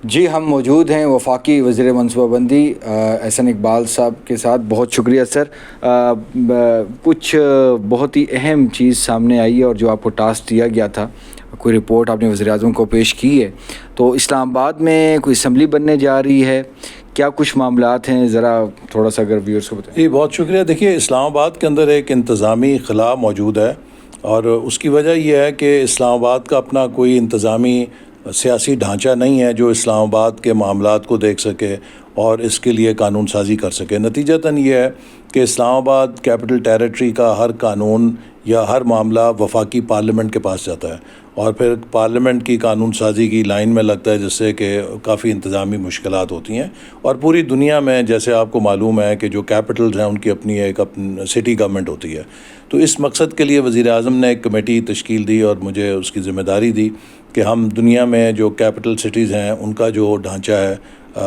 جی ہم موجود ہیں وفاقی وزیر منصوبہ بندی احسن اقبال صاحب کے ساتھ. بہت شکریہ سر. کچھ بہت ہی اہم چیز سامنے آئی ہے اور جو آپ کو ٹاسک دیا گیا تھا, کوئی رپورٹ آپ نے وزیر اعظم کو پیش کی ہے. تو اسلام آباد میں کوئی اسمبلی بننے جا رہی ہے, کیا کچھ معاملات ہیں, ذرا تھوڑا سا اگر ویورز کو بتائیں. جی بہت شکریہ. دیکھیے اسلام آباد کے اندر ایک انتظامی خلا موجود ہے اور اس کی وجہ یہ ہے کہ اسلام آباد کا اپنا کوئی انتظامی سیاسی ڈھانچہ نہیں ہے جو اسلام آباد کے معاملات کو دیکھ سکے اور اس کے لیے قانون سازی کر سکے. نتیجتاً یہ ہے کہ اسلام آباد کیپٹل ٹیریٹری کا ہر قانون یا ہر معاملہ وفاقی پارلیمنٹ کے پاس جاتا ہے اور پھر پارلیمنٹ کی قانون سازی کی لائن میں لگتا ہے, جس سے کہ کافی انتظامی مشکلات ہوتی ہیں. اور پوری دنیا میں جیسے آپ کو معلوم ہے کہ جو کیپٹلز ہیں ان کی اپنی ایک سٹی گورنمنٹ ہوتی ہے. تو اس مقصد کے لیے وزیر اعظم نے ایک کمیٹی تشکیل دی اور مجھے اس کی ذمہ داری دی کہ ہم دنیا میں جو کیپٹل سٹیز ہیں ان کا جو ڈھانچہ ہے,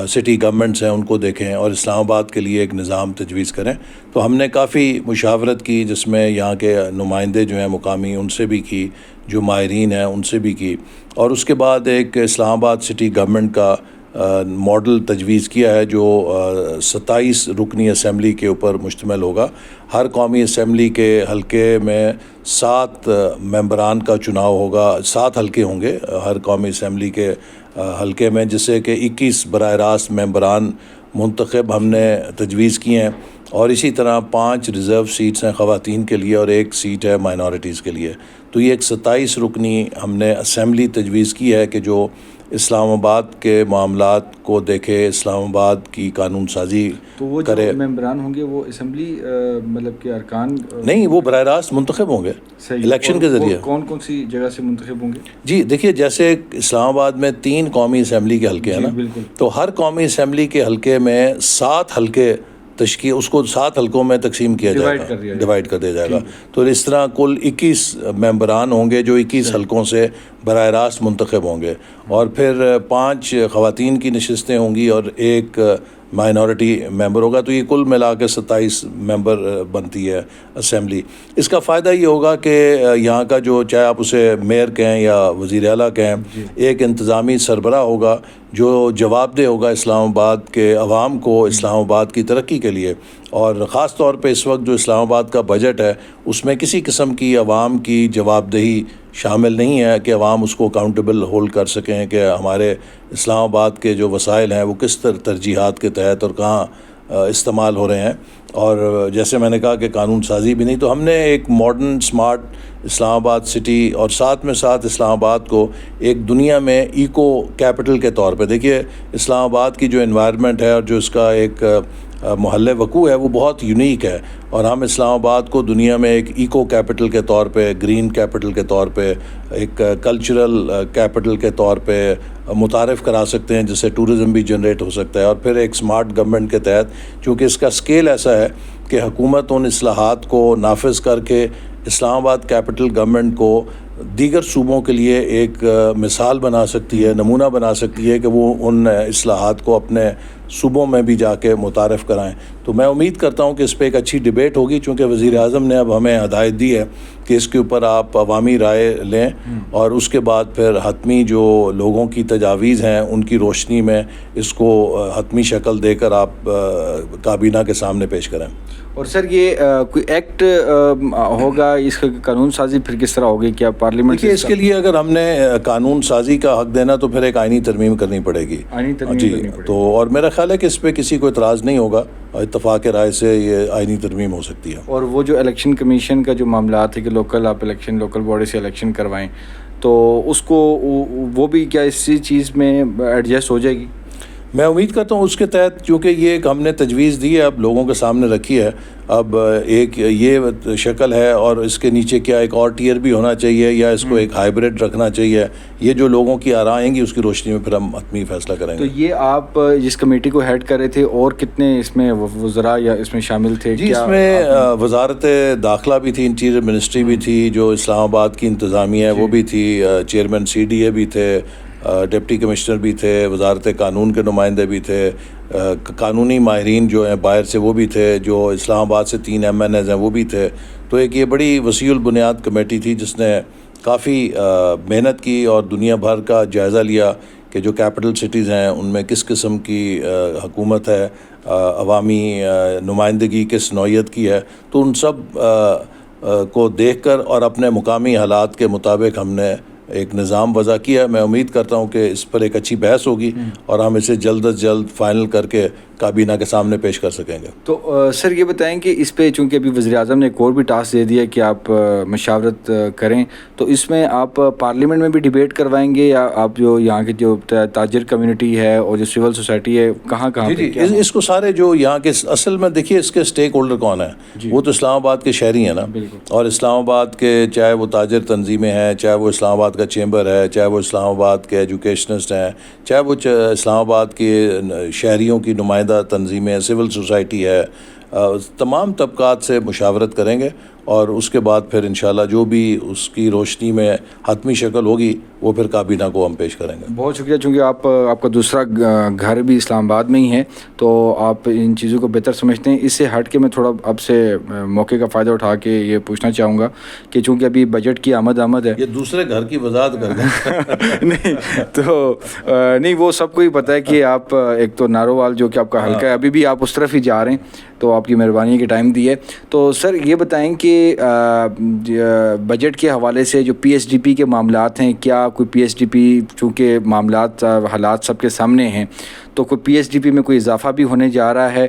سٹی گورنمنٹس ہیں, ان کو دیکھیں اور اسلام آباد کے لیے ایک نظام تجویز کریں. تو ہم نے کافی مشاورت کی جس میں یہاں کے نمائندے جو ہیں مقامی ان سے بھی کی, جو ماہرین ہیں ان سے بھی کی, اور اس کے بعد ایک اسلام آباد سٹی گورنمنٹ کا ماڈل تجویز کیا ہے جو 27 رکنی اسمبلی کے اوپر مشتمل ہوگا. ہر قومی اسمبلی کے حلقے میں 7 ممبران کا چناؤ ہوگا. 7 حلقے ہوں گے ہر قومی اسمبلی کے حلقے میں, جس سے کہ 21 براہ راست ممبران منتخب ہم نے تجویز کیے ہیں. اور اسی طرح 5 ریزرو سیٹس ہیں خواتین کے لیے اور 1 سیٹ ہے مائنورٹیز کے لیے. تو یہ ایک 27 رکنی ہم نے اسمبلی تجویز کی ہے کہ جو اسلام آباد کے معاملات کو دیکھے, اسلام آباد کی قانون سازی کرے. تو وہ جو ممبران ہوں گے وہ اسمبلی مطلب کہ ارکان نہیں, وہ براہ راست منتخب ہوں گے الیکشن کے ذریعے. کون کون سی جگہ سے منتخب ہوں گے؟ جی دیکھیے, جیسے اسلام آباد میں 3 قومی اسمبلی کے حلقے ہیں نا, تو ہر قومی اسمبلی کے حلقے میں 7 حلقے تشکیل, اس کو 7 حلقوں میں تقسیم کیا جائے گا, ڈیوائڈ کر دیا جائے گا. تو اس طرح کل 21 ممبران ہوں گے جو 21 حلقوں سے براہ راست منتخب ہوں گے. اور پھر 5 خواتین کی نشستیں ہوں گی اور 1 مائنورٹی ممبر ہوگا. تو یہ کل ملا کے 27 ممبر بنتی ہے اسمبلی. اس کا فائدہ یہ ہوگا کہ یہاں کا جو, چاہے آپ اسے میئر کہیں یا وزیر اعلیٰ کہیں, ایک انتظامی سربراہ ہوگا جو جواب دہ ہوگا اسلام آباد کے عوام کو اسلام آباد کی ترقی کے لیے. اور خاص طور پہ اس وقت جو اسلام آباد کا بجٹ ہے اس میں کسی قسم کی عوام کی جواب دہی شامل نہیں ہے کہ عوام اس کو اکاؤنٹیبل ہولڈ کر سکیں کہ ہمارے اسلام آباد کے جو وسائل ہیں وہ کس ترجیحات کے تحت اور کہاں استعمال ہو رہے ہیں. اور جیسے میں نے کہا کہ قانون سازی بھی نہیں. تو ہم نے ایک ماڈرن اسمارٹ اسلام آباد سٹی اور ساتھ میں ساتھ اسلام آباد کو ایک دنیا میں ایکو کیپٹل کے طور پہ, دیکھیے اسلام آباد کی جو انوائرمنٹ ہے اور جو اس کا ایک محل وقوع ہے وہ بہت یونیک ہے, اور ہم اسلام آباد کو دنیا میں ایک ایکو کیپٹل کے طور پہ, گرین کیپٹل کے طور پہ, ایک کلچرل کیپٹل کے طور پہ متعارف کرا سکتے ہیں, جس سے ٹورزم بھی جنریٹ ہو سکتا ہے. اور پھر ایک اسمارٹ گورنمنٹ کے تحت, چونکہ اس کا سکیل ایسا ہے کہ حکومت ان اصلاحات کو نافذ کر کے اسلام آباد کیپٹل گورنمنٹ کو دیگر صوبوں کے لیے ایک مثال بنا سکتی ہے, نمونہ بنا سکتی ہے کہ وہ ان اصلاحات کو اپنے صوبوں میں بھی جا کے متعارف کرائیں. تو میں امید کرتا ہوں کہ اس پہ ایک اچھی ڈیبیٹ ہوگی, چونکہ وزیر اعظم نے اب ہمیں ہدایت دی ہے کہ اس کے اوپر آپ عوامی رائے لیں اور اس کے بعد پھر حتمی جو لوگوں کی تجاویز ہیں ان کی روشنی میں اس کو حتمی شکل دے کر آپ کابینہ کے سامنے پیش کریں. اور سر یہ کوئی ایکٹ ہوگا, اس کا قانون سازی پھر کس طرح ہوگی, کیا پارلیمنٹ اس کے لیے اگر ہم نے قانون سازی کا حق دینا تو پھر ایک آئینی ترمیم کرنی پڑے گی. جی تو اور میرا خیال ہے کہ اس پہ کسی کو اعتراض نہیں ہوگا, اتفاق رائے سے یہ آئینی ترمیم ہو سکتی ہے. اور وہ جو الیکشن کمیشن کا جو معاملات ہے کہ لوکل آپ الیکشن لوکل باڈی سے الیکشن کروائیں, تو اس کو وہ بھی کیا اسی چیز میں ایڈجسٹ ہو جائے گی؟ میں امید کرتا ہوں اس کے تحت, چونکہ یہ ایک ہم نے تجویز دی ہے, اب لوگوں کے سامنے رکھی ہے. اب ایک یہ شکل ہے اور اس کے نیچے کیا ایک اور ٹیئر بھی ہونا چاہیے یا اس کو ایک ہائیبریڈ رکھنا چاہیے, یہ جو لوگوں کی آراء آئیں گی اس کی روشنی میں پھر ہم حتمی فیصلہ کریں گے. تو یہ آپ جس کمیٹی کو ہیڈ کر رہے تھے اور کتنے اس میں وزراء یا اس میں شامل تھے؟ جی اس میں وزارت داخلہ بھی تھی, انٹیریئر منسٹری بھی تھی, جو اسلام آباد کی انتظامیہ ہے وہ بھی تھی, چیئرمین CDA بھی تھے, ڈپٹی کمشنر بھی تھے, وزارت قانون کے نمائندے بھی تھے, قانونی ماہرین جو ہیں باہر سے وہ بھی تھے, جو اسلام آباد سے 3 MNAs ہیں وہ بھی تھے. تو ایک یہ بڑی وسیع البنیاد کمیٹی تھی جس نے کافی محنت کی اور دنیا بھر کا جائزہ لیا کہ جو کیپٹل سٹیز ہیں ان میں کس قسم کی حکومت ہے, عوامی نمائندگی کس نوعیت کی ہے. تو ان سب کو دیکھ کر اور اپنے مقامی حالات کے مطابق ہم نے ایک نظام وضع کیا. میں امید کرتا ہوں کہ اس پر ایک اچھی بحث ہوگی اور ہم اسے جلد از جلد فائنل کر کے کابینہ کے سامنے پیش کر سکیں گے. تو سر یہ بتائیں کہ اس پہ چونکہ ابھی وزیر اعظم نے ایک اور بھی ٹاسک دے دیا کہ آپ مشاورت کریں, تو اس میں آپ پارلیمنٹ میں بھی ڈیبیٹ کروائیں گے یا آپ جو یہاں کی جو تاجر کمیونٹی ہے اور جو سول سوسائٹی ہے کہاں جی اس کو سارے جو یہاں کے اصل میں دیکھیے اس کے اسٹیک ہولڈر کون ہیں, وہ تو اسلام آباد کے شہری ہیں نا, اور اسلام آباد کے چاہے وہ تاجر تنظیمیں ہیں, چاہے وہ اسلام آباد کا چیمبر ہے, چاہے وہ اسلام آباد کے ایجوکیشنسٹ ہیں, چاہے وہ اسلام آباد کے شہریوں کی نمائندہ تنظیمیں, سول سوسائٹی ہے, تمام طبقات سے مشاورت کریں گے اور اس کے بعد پھر انشاءاللہ جو بھی اس کی روشنی میں حتمی شکل ہوگی وہ پھر کابینہ کو ہم پیش کریں گے. بہت شکریہ, چونکہ آپ کا دوسرا گھر بھی اسلام آباد میں ہی ہے تو آپ ان چیزوں کو بہتر سمجھتے ہیں. اس سے ہٹ کے میں تھوڑا آپ سے موقع کا فائدہ اٹھا کے یہ پوچھنا چاہوں گا کہ چونکہ ابھی بجٹ کی آمد ہے, یہ دوسرے گھر کی وضاحت کر دیں. نہیں تو نہیں, وہ سب کو ہی پتہ ہے کہ آپ ایک تو نارووال جو کہ آپ کا حلقہ ہے, ابھی بھی آپ اس طرف ہی جا رہے ہیں, تو آپ کی مہربانی کہ ٹائم دی ہے. تو سر یہ بتائیں کہ بجٹ کے حوالے سے جو پی ایس ڈی پی کے معاملات ہیں, کیا کوئی پی ایس ڈی پی, چونکہ معاملات حالات سب کے سامنے ہیں, تو کوئی پی ایس ڈی پی میں کوئی اضافہ بھی ہونے جا رہا ہے؟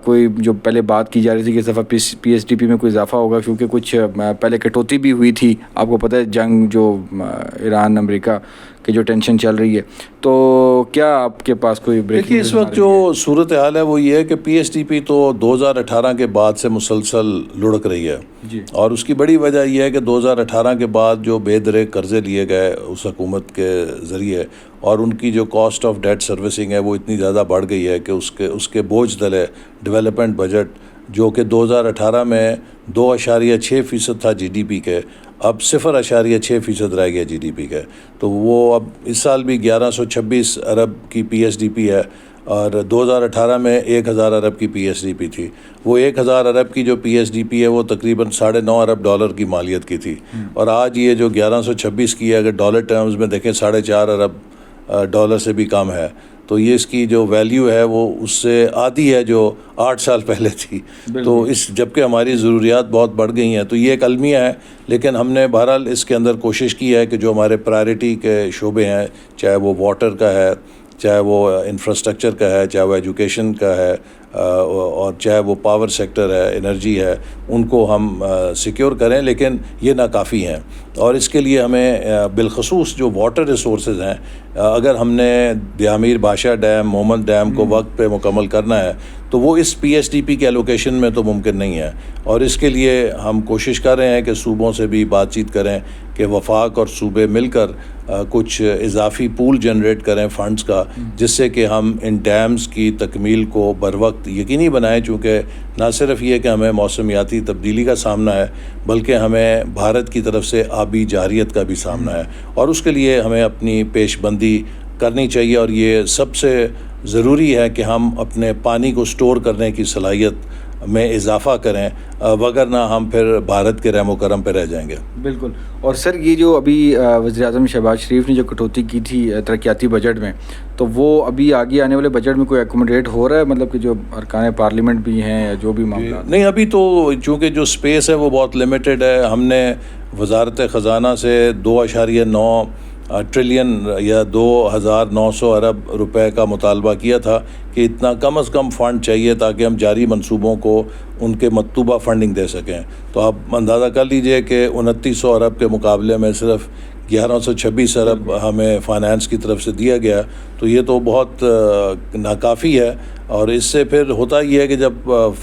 کوئی جو پہلے بات کی جا رہی تھی کہ اس دفعہ پی ایس ڈی پی میں کوئی اضافہ ہوگا, کیونکہ کچھ پہلے کٹوتی بھی ہوئی تھی, آپ کو پتہ ہے جنگ جو ایران امریکہ کی جو ٹینشن چل رہی ہے, تو کیا آپ کے پاس کوئی دیکھیے اس وقت جو صورتحال ہے وہ یہ ہے کہ پی ایس ڈی پی تو 2018 کے بعد سے مسلسل لڑک رہی ہے جی, اور اس کی بڑی وجہ یہ ہے کہ 2018 کے بعد جو بے درے قرضے لیے گئے اس حکومت کے ذریعے, اور ان کی جو کاسٹ آف ڈیٹ سروسنگ ہے وہ اتنی زیادہ بڑھ گئی ہے کہ اس کے بوجھ تلے ڈیولپمنٹ بجٹ جو کہ 2018 میں 2.6% تھا جی ڈی پی کے, اب 0.6% رہ گیا جی ڈی پی کے. تو وہ اب اس سال بھی 1126 ارب کی پی ایس ڈی پی ہے اور 2018 میں 1000 ارب کی پی ایس ڈی پی تھی. وہ 1000 ارب کی جو پی ایس ڈی پی ہے وہ تقریباً $9.5 ارب کی مالیت کی تھی, اور آج یہ جو 1126 کی ہے اگر ڈالر ٹرمز میں دیکھیں $4.5 ارب سے بھی کم ہے. تو یہ اس کی جو ویلیو ہے وہ اس سے آدھی ہے جو 8 سال پہلے تھی. تو جبکہ ہماری ضروریات بہت بڑھ گئی ہیں, تو یہ ایک المیہ ہے, لیکن ہم نے بہرحال اس کے اندر کوشش کی ہے کہ جو ہمارے پرائرٹی کے شعبے ہیں, چاہے وہ واٹر کا ہے, چاہے وہ انفراسٹرکچر کا ہے, چاہے وہ ایجوکیشن کا ہے, اور چاہے وہ پاور سیکٹر ہے, انرجی ہے, ان کو ہم سیکیور کریں, لیکن یہ ناکافی ہیں. اور اس کے لیے ہمیں بالخصوص جو واٹر ریسورسز ہیں, اگر ہم نے دیامیر بادشاہ ڈیم, مومن ڈیم کو وقت پہ مکمل کرنا ہے تو وہ اس پی ایس ڈی پی کے ایلوکیشن میں تو ممکن نہیں ہے. اور اس کے لیے ہم کوشش کر رہے ہیں کہ صوبوں سے بھی بات چیت کریں کہ وفاق اور صوبے مل کر کچھ اضافی پول جنریٹ کریں فنڈز کا, جس سے کہ ہم ان ڈیمز کی تکمیل کو بروقت یقینی بنائیں, چونکہ نہ صرف یہ کہ ہمیں موسمیاتی تبدیلی کا سامنا ہے بلکہ ہمیں بھارت کی طرف سے آبی جارحیت کا بھی سامنا ہے, اور اس کے لیے ہمیں اپنی پیش بندی کرنی چاہیے. اور یہ سب سے ضروری ہے کہ ہم اپنے پانی کو سٹور کرنے کی صلاحیت میں اضافہ کریں, وگرنہ ہم پھر بھارت کے رحم و کرم پہ رہ جائیں گے. بالکل. اور سر یہ جو ابھی وزیر اعظم شہباز شریف نے جو کٹوتی کی تھی ترقیاتی بجٹ میں, تو وہ ابھی آگے آنے والے بجٹ میں کوئی ایکوموڈیٹ ہو رہا ہے, مطلب کہ جو ارکان پارلیمنٹ بھی ہیں یا جو بھی معاملات؟ نہیں, ابھی تو چونکہ جو اسپیس ہے وہ بہت لمیٹڈ ہے. ہم نے وزارت خزانہ سے 2.9 ٹریلین یا 2900 ارب روپے کا مطالبہ کیا تھا کہ اتنا کم از کم فنڈ چاہیے تاکہ ہم جاری منصوبوں کو ان کے مطلوبہ فنڈنگ دے سکیں. تو آپ اندازہ کر لیجئے کہ 2900 ارب کے مقابلے میں صرف 1126 ارب ہمیں فائنانس کی طرف سے دیا گیا, تو یہ تو بہت ناکافی ہے. اور اس سے پھر ہوتا یہ ہے کہ جب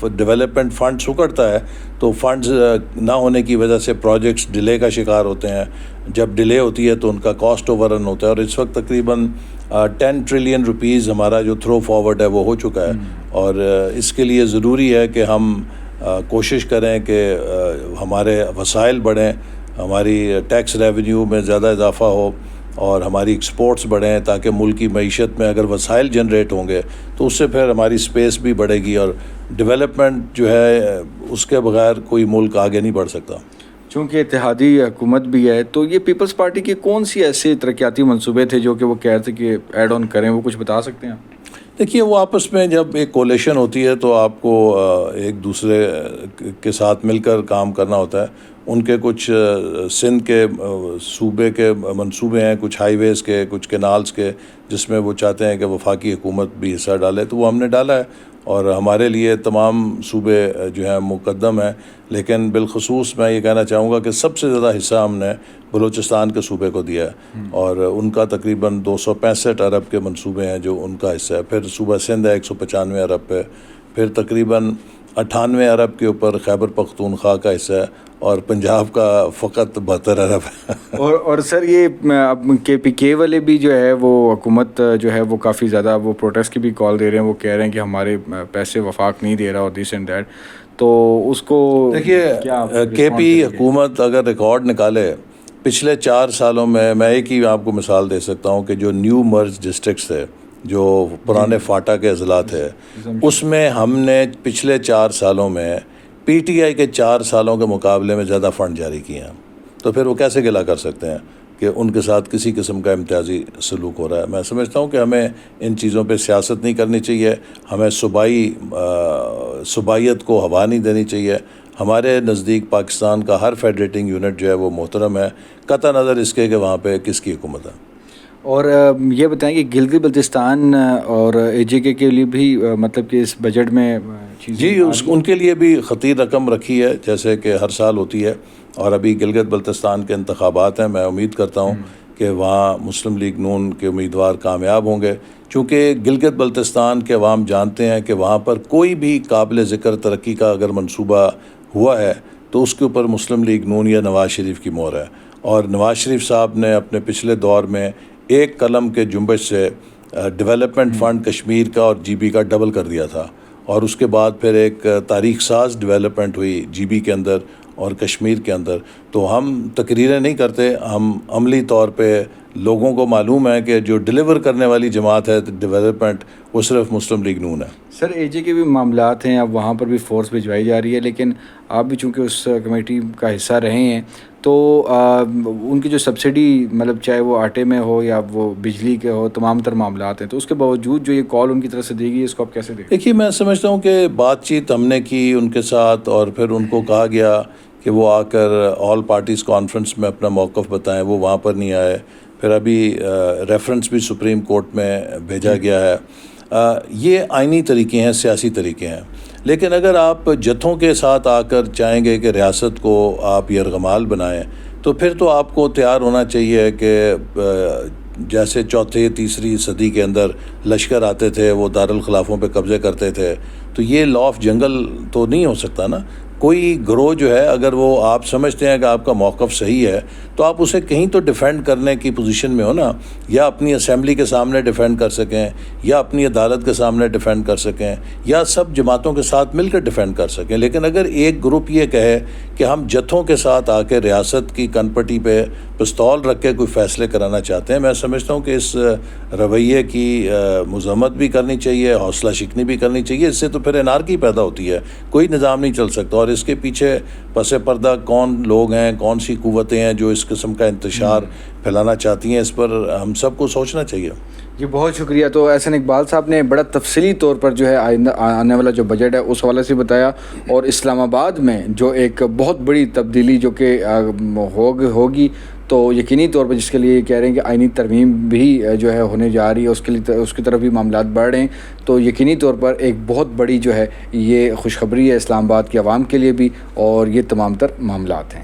ڈیولپمنٹ فنڈ سکڑتا ہے تو فنڈز نہ ہونے کی وجہ سے پروجیکٹس ڈیلے کا شکار ہوتے ہیں. جب ڈیلے ہوتی ہے تو ان کا کاسٹ اوور رن ہوتا ہے, اور اس وقت تقریباً 10 ٹریلین روپیز ہمارا جو تھرو فارورڈ ہے وہ ہو چکا ہے. اور اس کے لیے ضروری ہے کہ ہم کوشش کریں کہ ہمارے وسائل بڑھیں, ہماری ٹیکس ریونیو میں زیادہ اضافہ ہو اور ہماری ایکسپورٹس بڑھیں, تاکہ ملک کی معیشت میں اگر وسائل جنریٹ ہوں گے تو اس سے پھر ہماری اسپیس بھی بڑھے گی, اور ڈیولپمنٹ جو ہے اس کے بغیر کوئی ملک آگے نہیں بڑھ سکتا. چونکہ اتحادی حکومت بھی ہے تو یہ پیپلز پارٹی کے کون سی ایسے ترقیاتی منصوبے تھے جو کہ وہ کہہ رہے تھے کہ ایڈ آن کریں، وہ کچھ بتا سکتے ہیں؟ دیکھیے وہ آپس میں جب ایک کولیشن ہوتی ہے تو آپ کو ایک دوسرے کے ساتھ مل کر کام کرنا ہوتا ہے. ان کے کچھ سندھ کے صوبے کے منصوبے ہیں، کچھ ہائی ویز کے، کچھ کینالز کے، جس میں وہ چاہتے ہیں کہ وفاقی حکومت بھی حصہ ڈالے، تو وہ ہم نے ڈالا ہے. اور ہمارے لیے تمام صوبے جو ہیں مقدم ہیں، لیکن بالخصوص میں یہ کہنا چاہوں گا کہ سب سے زیادہ حصہ ہم نے بلوچستان کے صوبے کو دیا ہے، اور ان کا تقریباً 265 ارب کے منصوبے ہیں جو ان کا حصہ ہے. پھر صوبہ سندھ ہے 195 ارب پہ، پھر تقریباً 98 ارب کے اوپر خیبر پختونخوا کا حصہ ہے، اور پنجاب کا فقط 72 ارب ہے. اور سر یہ کے پی کے والے بھی جو ہے وہ حکومت جو ہے وہ کافی زیادہ وہ پروٹیسٹ کی بھی کال دے رہے ہیں، وہ کہہ رہے ہیں کہ ہمارے پیسے وفاق نہیں دے رہا اور دس اینڈ دیٹ. تو اس کو دیکھیے کے پی حکومت اگر ریکارڈ نکالے پچھلے 4 سالوں میں ایک ہی آپ کو مثال دے سکتا ہوں کہ جو نیو مرج ڈسٹرکٹس تھے، جو پرانے فاٹا کے اضلاع تھے، اس میں ہم نے پچھلے 4 سالوں میں پی ٹی آئی کے 4 سالوں کے مقابلے میں زیادہ فنڈ جاری کیے ہیں. تو پھر وہ کیسے گلا کر سکتے ہیں کہ ان کے ساتھ کسی قسم کا امتیازی سلوک ہو رہا ہے؟ میں سمجھتا ہوں کہ ہمیں ان چیزوں پہ سیاست نہیں کرنی چاہیے، ہمیں صوبائیت کو ہوا نہیں دینی چاہیے. ہمارے نزدیک پاکستان کا ہر فیڈریٹنگ یونٹ جو ہے وہ محترم ہے، قطع نظر اس کے کہ وہاں پہ کس کی حکومت ہے. اور یہ بتائیں کہ گلگت بلتستان اور اے جے کے لیے بھی مطلب کہ اس بجٹ میں جی ان کے لیے بھی خطیر رقم رکھی ہے، جیسے کہ ہر سال ہوتی ہے. اور ابھی گلگت بلتستان کے انتخابات ہیں، میں امید کرتا ہوں کہ وہاں مسلم لیگ نون کے امیدوار کامیاب ہوں گے، چونکہ گلگت بلتستان کے عوام جانتے ہیں کہ وہاں پر کوئی بھی قابل ذکر ترقی کا اگر منصوبہ ہوا ہے تو اس کے اوپر مسلم لیگ نون یا نواز شریف کی مہر ہے. اور نواز شریف صاحب نے اپنے پچھلے دور میں ایک قلم کے جنبش سے ڈیولپمنٹ فنڈ کشمیر کا اور جی بی کا ڈبل کر دیا تھا، اور اس کے بعد پھر ایک تاریخ ساز ڈیولپمنٹ ہوئی جی بی کے اندر اور کشمیر کے اندر. تو ہم تقریریں نہیں کرتے، ہم عملی طور پہ لوگوں کو معلوم ہے کہ جو ڈیلیور کرنے والی جماعت ہے ڈیولپمنٹ وہ صرف مسلم لیگ نون ہے. سر اے جے کے بھی معاملات ہیں، اب وہاں پر بھی فورس بھجوائی جا رہی ہے، لیکن آپ بھی چونکہ اس کمیٹی کا حصہ رہے ہیں تو ان کی جو سبسڈی مطلب چاہے وہ آٹے میں ہو یا وہ بجلی کے ہو، تمام تر معاملات ہیں، تو اس کے باوجود جو یہ کال ان کی طرف سے دی گئی اس کو آپ کیسے دیکھیں؟ دیکھیے میں سمجھتا ہوں کہ بات چیت ہم نے کی ان کے ساتھ، اور پھر ان کو کہا گیا کہ وہ آ کر آل پارٹیز کانفرنس میں اپنا موقف بتائیں، وہ وہاں پر نہیں آئے. پھر ابھی ریفرنس بھی سپریم کورٹ میں بھیجا گیا ہے. یہ آئینی طریقے ہیں، سیاسی طریقے ہیں، لیکن اگر آپ جتھوں کے ساتھ آ کر چاہیں گے کہ ریاست کو آپ یرغمال بنائیں تو پھر تو آپ کو تیار ہونا چاہیے کہ جیسے چوتھے تیسری صدی کے اندر لشکر آتے تھے، وہ دارالخلافوں پہ قبضے کرتے تھے، تو یہ لا آف جنگل تو نہیں ہو سکتا نا. کوئی گروہ جو ہے اگر وہ آپ سمجھتے ہیں کہ آپ کا موقف صحیح ہے تو آپ اسے کہیں تو ڈیفینڈ کرنے کی پوزیشن میں ہو نا، یا اپنی اسمبلی کے سامنے ڈیفینڈ کر سکیں، یا اپنی عدالت کے سامنے ڈیفینڈ کر سکیں، یا سب جماعتوں کے ساتھ مل کر ڈیفینڈ کر سکیں. لیکن اگر ایک گروپ یہ کہے کہ ہم جتھوں کے ساتھ آ کے ریاست کی کن پٹی پہ پستول رکھ کے کوئی فیصلے کرانا چاہتے ہیں، میں سمجھتا ہوں کہ اس رویے کی مذمت بھی کرنی چاہیے، حوصلہ شکنی بھی کرنی چاہیے. اس سے تو پھر انارکی پیدا ہوتی ہے، کوئی نظام نہیں چل سکتا. اور اس کے پیچھے پس پردہ کون لوگ ہیں، کون سی قوتیں ہیں جو اس قسم کا انتشار پھیلانا چاہتی ہیں، اس پر ہم سب کو سوچنا چاہیے. جی بہت شکریہ. تو احسن اقبال صاحب نے بڑا تفصیلی طور پر جو ہے آنے والا جو بجٹ ہے اس حوالے سے بتایا، اور اسلام آباد میں جو ایک بہت بڑی تبدیلی جو کہ ہوگی تو یقینی طور پر جس کے لیے کہہ رہے ہیں کہ آئینی ترمیم بھی جو ہے ہونے جا رہی ہے، اس کے لیے اس کی طرف بھی معاملات بڑھ رہے ہیں، تو یقینی طور پر ایک بہت بڑی جو ہے یہ خوشخبری ہے اسلام آباد کی عوام کے لیے بھی، اور یہ تمام تر معاملات ہیں.